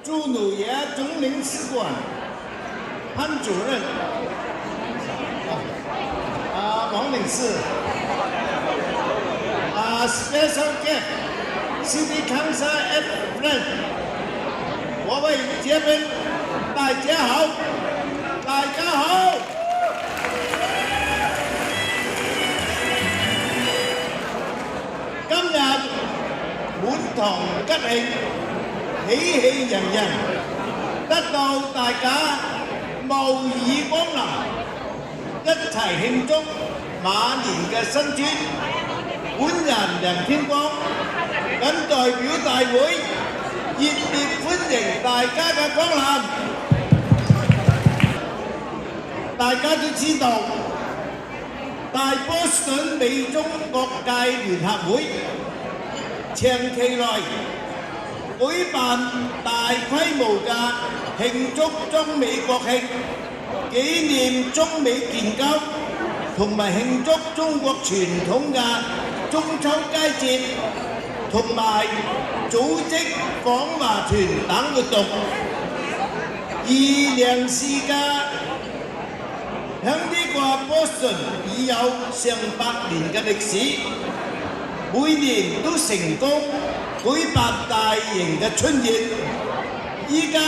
驻纽约总领事馆潘主任，王领事，Special Guest City Council F. Friend， 各位嘉賓，大家好，大家好。今日滿堂吉慶，喜氣洋洋，得到大家無以光臨，一齊慶祝馬年嘅新春。本人梁天光謹代表大會熱烈歡迎大家嘅光臨。大家都知道，大波士頓美中各界聯合會長期內舉辦大規模嘅慶祝中美國慶、紀念中美建交同埋慶祝中國傳統嘅中秋佳節，同埋組織訪華團等活動，而梁氏嘅響呢個波士頓已有上百年嘅歷史，每年都成功舉辦大型嘅春宴。依家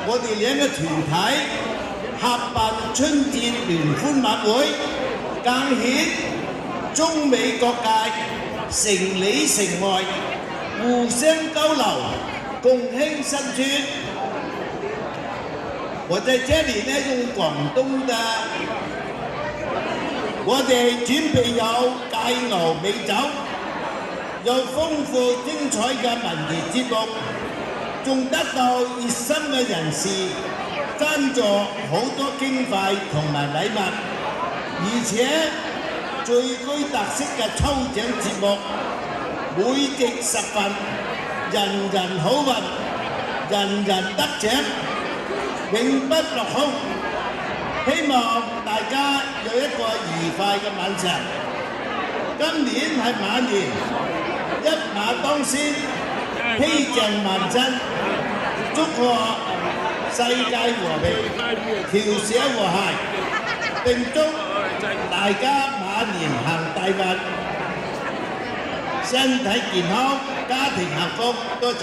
我哋兩個團體合辦春節聯歡晚會，更顯中美各界城裏城外互相交流，共慶新春。我在這裡呢，用廣東的，我哋準備有芥牛美酒，有豐富精彩嘅文娛節目，仲得到熱心嘅人士贊助好多經費同埋禮物，而且最具特色嘅抽獎節目，每席10份，人人好運，人人得獎，永不落空。希望大家有一個愉快嘅晚上。今年係馬年，一馬當先，氣象萬身，祝賀世界和平，調社和諧，並祝大家馬年行大運，身體健康，家庭幸福。多謝。